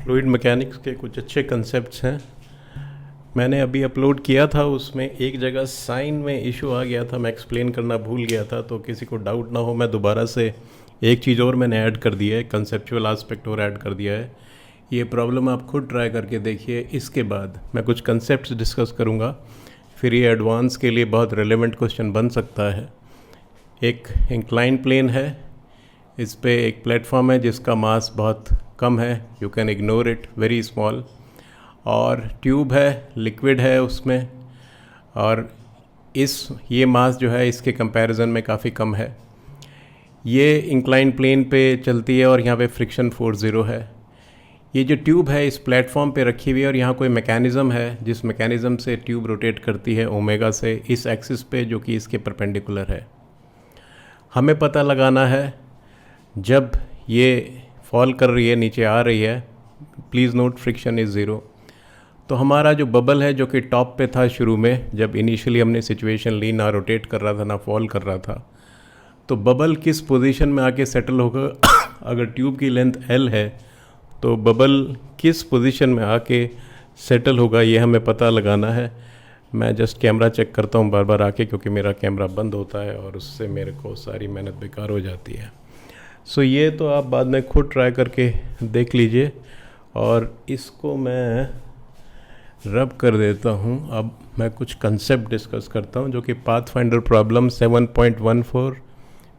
Fluid mechanics के कुछ अच्छे कंसेप्ट्स हैं। मैंने अभी अपलोड किया था, उसमें एक जगह साइन में इशू आ गया था, मैं एक्सप्लेन करना भूल गया था, तो किसी को डाउट ना हो मैं दोबारा से एक चीज़ और मैंने ऐड कर दिया है, कंसेप्चुअल एस्पेक्ट और ऐड कर दिया है। ये प्रॉब्लम आप खुद ट्राई करके देखिए। इसके बाद मैं कुछ कंसेप्ट्स डिस्कस करूँगा, फिर ये एडवांस के लिए बहुत रेलेवेंट क्वेश्चन बन सकता है। एक इंक्लाइन प्लेन है, इस पे एक प्लेटफॉर्म है जिसका मास बहुत कम है, you can ignore it, very small, और ट्यूब है, लिक्विड है उसमें, और ये मास जो है इसके कंपैरिजन में काफ़ी कम है। ये इंक्लाइन प्लेन पे चलती है और यहाँ पे फ्रिक्शन फोर्स 0 है। ये जो ट्यूब है इस प्लेटफॉर्म पे रखी हुई है और यहाँ कोई मैकेनिज़्म है जिस मैकेनिज़्म से ट्यूब रोटेट करती है ओमेगा से इस एक्सिस पे जो कि इसके परपेंडिकुलर है। हमें पता लगाना है जब ये फॉल कर रही है, नीचे आ रही है, प्लीज़ नोट फ्रिक्शन इज़ 0, तो हमारा जो बबल है जो कि टॉप पे था शुरू में, जब इनिशियली हमने सिचुएशन ली, ना रोटेट कर रहा था ना फॉल कर रहा था, तो बबल किस पोजीशन में आके सेटल होगा अगर ट्यूब की लेंथ L है तो बबल किस पोजीशन में आके सेटल होगा, ये हमें पता लगाना है। मैं जस्ट कैमरा चेक करता हूँ बार बार आके, क्योंकि मेरा कैमरा बंद होता है और उससे मेरे को सारी मेहनत बेकार हो जाती है। सो ये तो आप बाद में खुद ट्राई करके देख लीजिए। और इसको मैं रब कर देता हूँ। अब मैं कुछ कंसेप्ट डिस्कस करता हूँ जो कि पाथफाइंडर प्रॉब्लम 7.14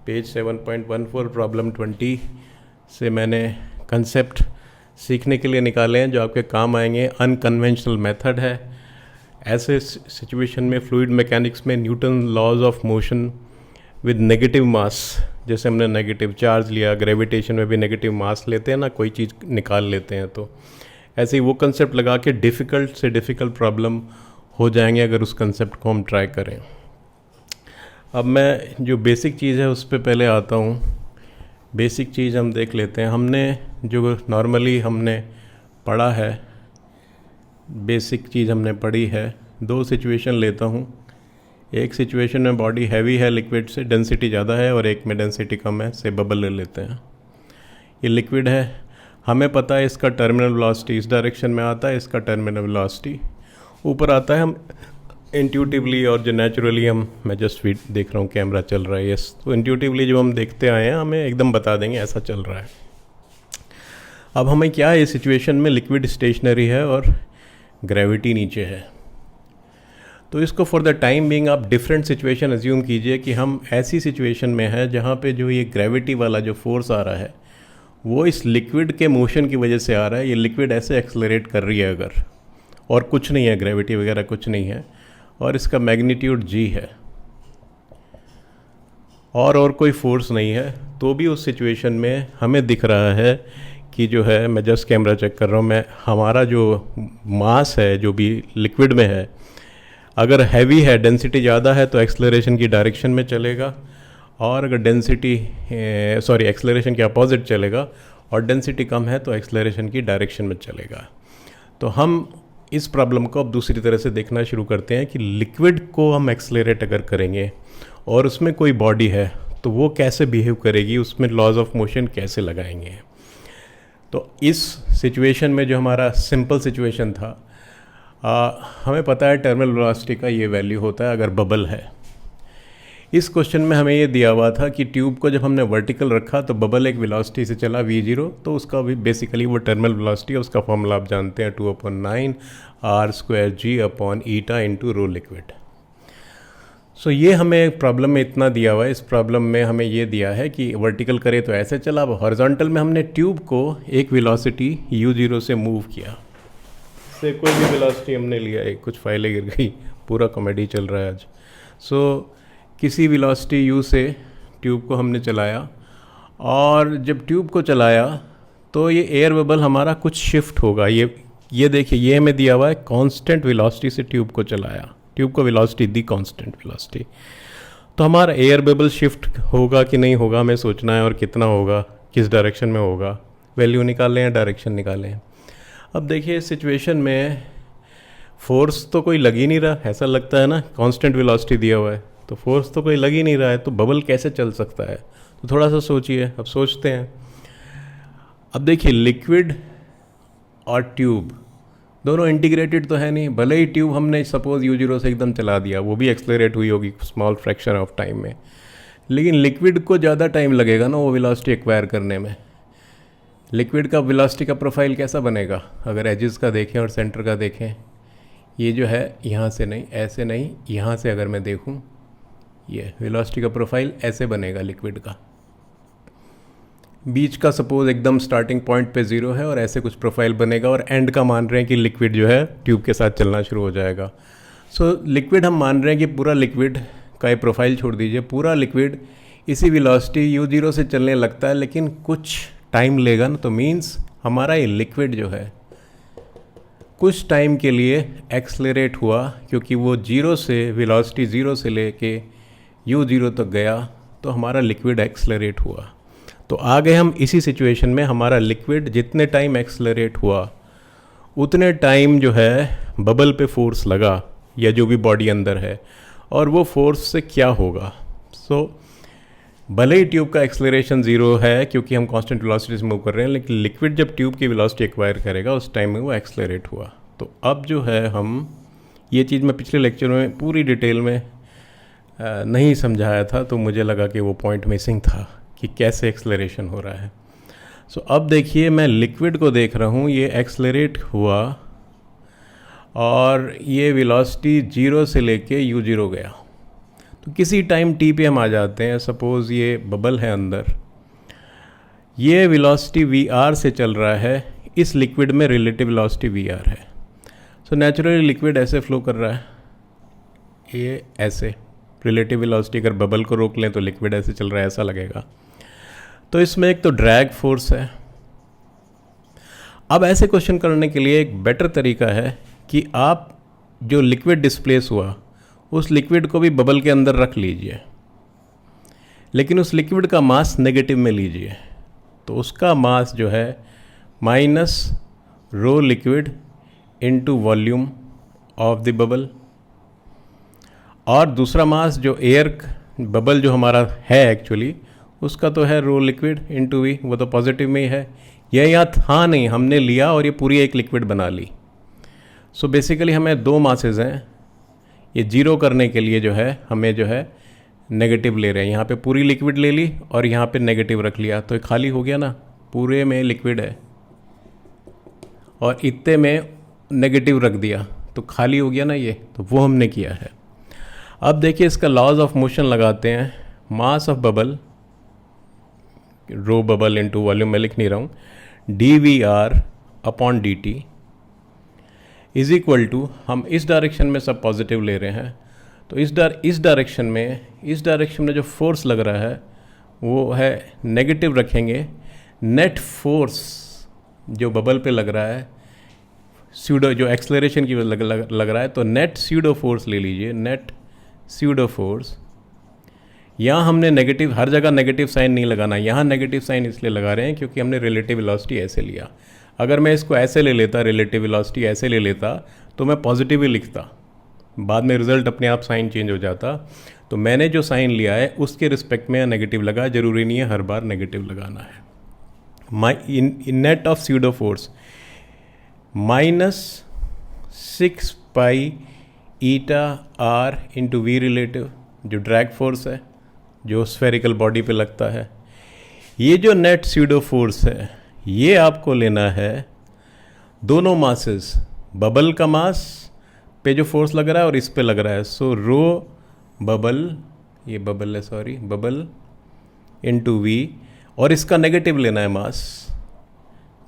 पेज 7.14 प्रॉब्लम 20 से मैंने कंसेप्ट सीखने के लिए निकाले हैं जो आपके काम आएंगे। अनकन्वेंशनल मेथड है। ऐसे सिचुएशन में फ्लूइड मैकेनिक्स में Newton laws of motion with negative mass, जैसे हमने नेगेटिव चार्ज लिया, ग्रेविटेशन में भी नेगेटिव मास लेते हैं ना, कोई चीज़ निकाल लेते हैं, तो ऐसे ही वो कंसेप्ट लगा के डिफ़िकल्ट से डिफ़िकल्ट प्रॉब्लम हो जाएंगे अगर उस कंसेप्ट को हम ट्राई करें। अब मैं जो बेसिक चीज़ है उस पर पहले आता हूँ। बेसिक चीज़ हम देख लेते हैं। हमने जो नॉर्मली हमने पढ़ा है, बेसिक चीज़ हमने पढ़ी है। दो सिचुएशन लेता हूँ। एक सिचुएशन में बॉडी हैवी है, लिक्विड से डेंसिटी ज़्यादा है, और एक में डेंसिटी कम है, से बबल ले लेते हैं। ये लिक्विड है, हमें पता है इसका टर्मिनल वेलोसिटी इस डायरेक्शन में आता है, इसका टर्मिनल वेलोसिटी ऊपर आता है। हम इंट्यूटिवली और जो नेचुरली मैं जस्ट देख रहा हूँ कैमरा चल रहा है, यस, तो इंट्यूटिवली जो हम देखते आए हैं हमें एकदम बता देंगे ऐसा चल रहा है। अब हमें क्या है, इस सिचुएशन में लिक्विड स्टेशनरी है और ग्रेविटी नीचे है, तो इसको फॉर द टाइम बीइंग आप डिफरेंट सिचुएशन अज्यूम कीजिए कि हम ऐसी सिचुएशन में है जहाँ पे जो ये ग्रेविटी वाला जो फोर्स आ रहा है वो इस लिक्विड के मोशन की वजह से आ रहा है। ये लिक्विड ऐसे एक्सलरेट कर रही है अगर, और कुछ नहीं है, ग्रेविटी वगैरह कुछ नहीं है, और इसका मैग्नीट्यूड g है और कोई फोर्स नहीं है, तो भी उस सिचुएशन में हमें दिख रहा है कि जो है, मैं जस्ट कैमरा चेक कर रहा हूँ, मैं हमारा जो मास है जो भी लिक्विड में है, अगर हैवी है, डेंसिटी ज़्यादा है तो एक्सलरेशन की डायरेक्शन में चलेगा, और अगर एक्सलरेशन के अपोजिट चलेगा, और डेंसिटी कम है तो एक्सलरेशन की डायरेक्शन में चलेगा। तो हम इस प्रॉब्लम को अब दूसरी तरह से देखना शुरू करते हैं कि लिक्विड को हम एक्सलरेट अगर करेंगे और उसमें कोई बॉडी है तो वो कैसे बिहेव करेगी, उसमें लॉज ऑफ मोशन कैसे लगाएंगे। तो इस सिचुएशन में जो हमारा सिंपल सिचुएशन था, हमें पता है टर्मिनल वेलोसिटी का ये वैल्यू होता है अगर बबल है। इस क्वेश्चन में हमें ये दिया हुआ था कि ट्यूब को जब हमने वर्टिकल रखा तो बबल एक वेलोसिटी से चला v0, तो उसका भी बेसिकली वो टर्मिनल वेलोसिटी है, उसका फॉर्मूला आप जानते हैं 2/9 r²g/eta इंटू रो लिक्विड। सो ये हमें प्रॉब्लम में इतना दिया हुआ है। इस प्रॉब्लम में हमें ये दिया है कि वर्टिकल करे तो ऐसे चला, अब हॉरिजॉन्टल में हमने ट्यूब को एक वेलोसिटी u0 से मूव किया, से कोई भी वेलोसिटी हमने लिया, एक कुछ फाइलें गिर गई, पूरा कॉमेडी चल रहा है आज। सो किसी वेलोसिटी u से ट्यूब को हमने चलाया, और जब ट्यूब को चलाया तो ये एयर बबल हमारा कुछ शिफ्ट होगा। ये देखिए, ये हमें दिया हुआ है कांस्टेंट वेलोसिटी से ट्यूब को चलाया, ट्यूब को वेलोसिटी दी कांस्टेंट वेलोसिटी, तो हमारा एयर बबल शिफ्ट होगा कि नहीं होगा हमें सोचना है, और कितना होगा, किस डायरेक्शन में होगा, वैल्यू निकालें या डायरेक्शन निकालें। अब देखिए इस सिचुएशन में फोर्स तो कोई लग ही नहीं रहा, ऐसा लगता है ना, कांस्टेंट वेलोसिटी दिया हुआ है तो फोर्स तो कोई लग ही नहीं रहा है, तो बबल कैसे चल सकता है। तो थोड़ा सा सोचिए, अब सोचते हैं। अब देखिए लिक्विड और ट्यूब दोनों इंटीग्रेटेड तो है नहीं, भले ही ट्यूब हमने सपोज u0 से एकदम चला दिया, वो भी एक्सलरेट हुई होगी स्मॉल फ्रैक्शन ऑफ टाइम में, लेकिन लिक्विड को ज़्यादा टाइम लगेगा ना वो वेलोसिटी एक्वायर करने में। लिक्विड का वेलोसिटी का प्रोफाइल कैसा बनेगा, अगर एजेस का देखें और सेंटर का देखें, ये जो है यहाँ से नहीं, ऐसे नहीं, यहाँ से अगर मैं देखूँ, ये वेलोसिटी का प्रोफाइल ऐसे बनेगा लिक्विड का। बीच का सपोज एकदम स्टार्टिंग पॉइंट पे 0 है और ऐसे कुछ प्रोफाइल बनेगा, और एंड का मान रहे हैं कि लिक्विड जो है ट्यूब के साथ चलना शुरू हो जाएगा। सो लिक्विड हम मान रहे हैं कि पूरा लिक्विड का ये प्रोफाइल छोड़ दीजिए, पूरा लिक्विड इसी वेलोसिटी u0 से चलने लगता है, लेकिन कुछ टाइम लेगा ना, तो मीन्स हमारा ये लिक्विड जो है कुछ टाइम के लिए एक्सलरेट हुआ, क्योंकि वो 0 से वेलोसिटी 0 से लेके u0 तक गया, तो हमारा लिक्विड एक्सलरेट हुआ। तो आ गए हम इसी सिचुएशन में, हमारा लिक्विड जितने टाइम एक्सलरेट हुआ उतने टाइम जो है बबल पे फोर्स लगा, या जो भी बॉडी अंदर है, और वो फोर्स से क्या होगा। सो भले ही ट्यूब का एक्सलरेशन 0 है क्योंकि हम कांस्टेंट वेलोसिटी से मूव कर रहे हैं, लेकिन लिक्विड जब ट्यूब की वेलोसिटी एक्वायर करेगा उस टाइम में वो एक्सलरेट हुआ। तो अब जो है हम ये चीज़ मैं पिछले लेक्चर में पूरी डिटेल में नहीं समझाया था, तो मुझे लगा कि वो पॉइंट मिसिंग था कि कैसे एक्सलरेशन हो रहा है। सो अब देखिए, मैं लिक्विड को देख रहा हूँ, ये एक्सलरेट हुआ और ये वेलोसिटी 0 से लेके u0 गया। तो किसी टाइम t पे हम आ जाते हैं, सपोज़ ये बबल है अंदर, ये वेलोसिटी vr से चल रहा है, इस लिक्विड में रिलेटिव वेलोसिटी vr है। सो नेचुरली लिक्विड ऐसे फ्लो कर रहा है, ये ऐसे रिलेटिव वेलोसिटी, अगर बबल को रोक लें तो लिक्विड ऐसे चल रहा है, ऐसा लगेगा। तो इसमें एक तो ड्रैग फोर्स है। अब ऐसे क्वेश्चन करने के लिए एक बेटर तरीका है कि आप जो लिक्विड डिस्प्लेस हुआ उस लिक्विड को भी बबल के अंदर रख लीजिए, लेकिन उस लिक्विड का मास नेगेटिव में लीजिए। तो उसका मास जो है minus rho liquid into volume of the bubble, और दूसरा मास जो एयर बबल जो हमारा है एक्चुअली उसका तो है रो लिक्विड इनटू वी, वो तो पॉजिटिव में ही है। यह यहाँ था नहीं, हमने लिया और ये पूरी एक लिक्विड बना ली। सो बेसिकली हमें दो मासेस हैं, ये जीरो करने के लिए जो है हमें जो है नेगेटिव ले रहे हैं। यहाँ पे पूरी लिक्विड ले ली और यहाँ पे नेगेटिव रख लिया, तो ये खाली हो गया ना, पूरे में लिक्विड है और इतने में नेगेटिव रख दिया तो खाली हो गया ना ये, तो वो हमने किया है। अब देखिए इसका लॉज ऑफ मोशन लगाते हैं। Mass of bubble, rho bubble into volume में लिख नहीं रहा हूँ, dVr upon dt is equal to, हम इस डायरेक्शन में सब पॉजिटिव ले रहे हैं, तो इस डायरेक्शन में जो फोर्स लग रहा है वो है नेगेटिव रखेंगे। नेट फोर्स जो बबल पे लग रहा है, स्यूडो जो एक्सलरेशन की लग रहा है, तो नेट स्यूडो फोर्स ले लीजिए, नेट स्यूडो फोर्स। यहाँ हमने नेगेटिव, हर जगह नेगेटिव साइन नहीं लगाना, यहाँ नेगेटिव साइन इसलिए लगा रहे हैं क्योंकि हमने रिलेटिव वेलोसिटी ऐसे लिया। अगर मैं इसको ऐसे ले लेता, रिलेटिव वेलोसिटी ऐसे ले लेता, तो मैं पॉजिटिव ही लिखता, बाद में रिजल्ट अपने आप साइन चेंज हो जाता। तो मैंने जो साइन लिया है उसके रिस्पेक्ट में नेगेटिव लगा, ज़रूरी नहीं है हर बार नेगेटिव लगाना है। In net of pseudo force -6 pi eta R into V relative, जो ड्रैग फोर्स है जो स्फेरिकल बॉडी पे लगता है। ये जो नेट स्यूडो फोर्स है ये आपको लेना है दोनों मासेस, बबल का मास पे जो फोर्स लग रहा है और इस पे लग रहा है। सो रो बबल, ये बबल है सॉरी, बबल इनटू वी, और इसका नेगेटिव लेना है मास।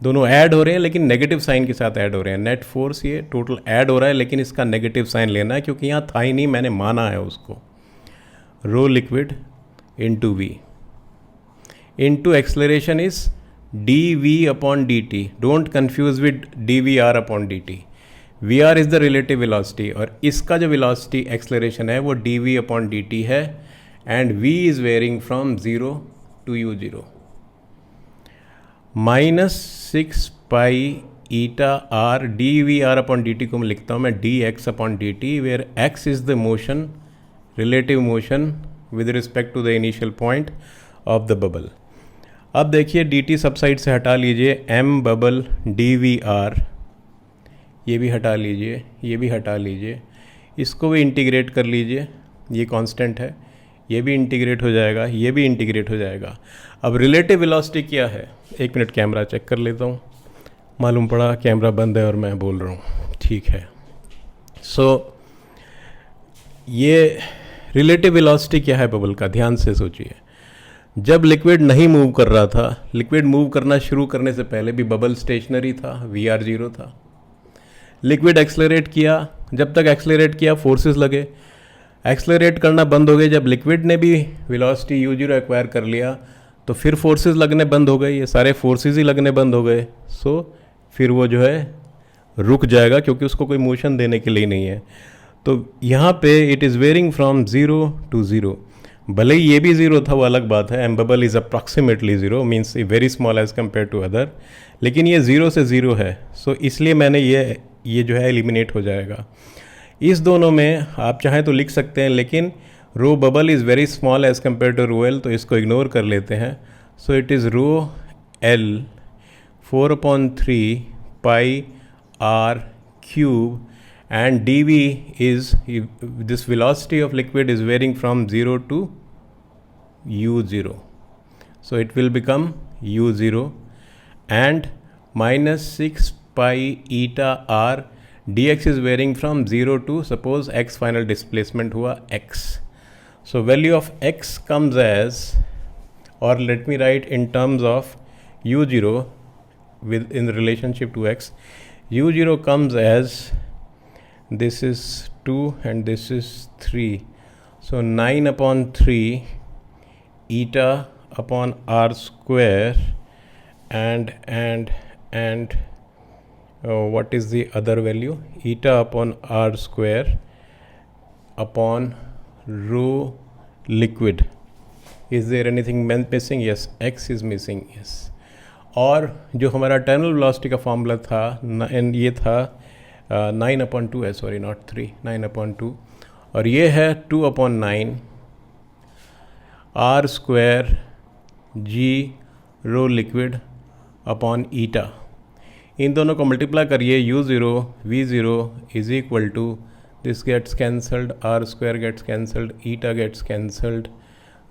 दोनों ऐड हो रहे हैं लेकिन नेगेटिव साइन के साथ ऐड हो रहे हैं। नेट फोर्स ये टोटल ऐड हो रहा है लेकिन इसका नेगेटिव साइन लेना है क्योंकि यहाँ था ही नहीं, मैंने माना है उसको। Rho liquid into V into acceleration is dv upon dt, don't confuse with dvr upon dt। vr is the relative velocity और इसका जो वेलोसिटी एक्सलरेशन है वो dv अपॉन dt है, and v is varying from 0 to u0। -6 pi eta R dvr upon dt को मैं लिखता हूँ मैं dx upon dt, where x is the motion, relative motion with respect to the initial point of the bubble। अब देखिए dt सब side से हटा लीजिए, m बबल dvr ये भी हटा लीजिए, ये भी हटा लीजिए, इसको भी इंटीग्रेट कर लीजिए, ये कांस्टेंट है, ये भी इंटीग्रेट हो जाएगा, ये भी इंटीग्रेट हो जाएगा। अब रिलेटिव वेलोसिटी क्या है, एक मिनट कैमरा चेक कर लेता हूँ, मालूम पड़ा कैमरा बंद है और मैं बोल रहा हूँ, ठीक है। सो ये रिलेटिव वेलोसिटी क्या है बबल का, ध्यान से सोचिए। जब लिक्विड नहीं मूव कर रहा था, लिक्विड मूव करना शुरू करने से पहले भी बबल स्टेशनरी था, VR 0 था। लिक्विड एक्सलरेट किया, जब तक एक्सलरेट किया फोर्सेस लगे, एक्सलरेट करना बंद हो गए। जब लिक्विड ने भी वेलोसिटी u0 एक्वायर कर लिया तो फिर फोर्सेस लगने बंद हो गए, ये सारे फोर्सेस ही लगने बंद हो गए। सो फिर वो जो है रुक जाएगा क्योंकि उसको कोई मोशन देने के लिए नहीं है। तो यहाँ पे it is varying from 0 to 0। भले ही ये भी 0 था वो अलग बात है, m bubble is approximately 0 means very small as compare to other, लेकिन ये 0 से 0 है। सो इसलिए मैंने ये जो है एलिमिनेट हो जाएगा। इस दोनों में आप चाहें तो लिख सकते हैं, लेकिन rho bubble is very small as compare to rho L, तो इसको इग्नोर कर लेते हैं। So it is rho L 4/3 pi r cube, and dv is, this velocity of liquid is varying from 0 to u0, so it will become u0 and minus 6 pi eta r dx is varying from 0 to, suppose x final displacement हुआ x, so value of x comes as, or let me write in terms of u0 with in relationship to x, u0 comes as, this is 2 and this is 3, so 9/3 eta upon r square and what is the other value, eta upon r square upon rho liquid. Is there anything missing? Yes, x is missing, yes. और जो हमारा terminal velocity का formula था ये था 9/2 है, sorry not 3, 9/2, और ये है 2/9 r square g rho liquid upon eta. इन दोनों को मल्टीप्लाई करिए, u0 v0 is equal to, this gets cancelled, r square gets cancelled, eta gets cancelled,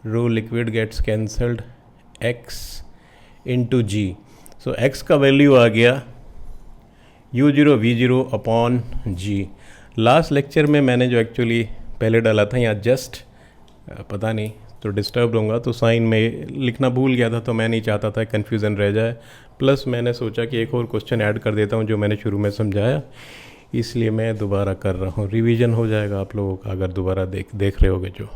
rho liquid gets cancelled, x into g. So x का value आ गया u0 v0 upon g। Last lecture में मैंने जो actually पहले डाला था यहाँ जस्ट पता नहीं तो डिस्टर्ब होऊंगा, तो साइन में लिखना भूल गया था, तो मैं नहीं चाहता था कन्फ्यूज़न रह जाए। प्लस मैंने सोचा कि एक और क्वेश्चन ऐड कर देता हूँ जो मैंने शुरू में समझाया, इसलिए मैं दोबारा कर रहा हूँ, रिवीजन हो जाएगा आप लोगों का अगर दोबारा देख रहे होगे जो।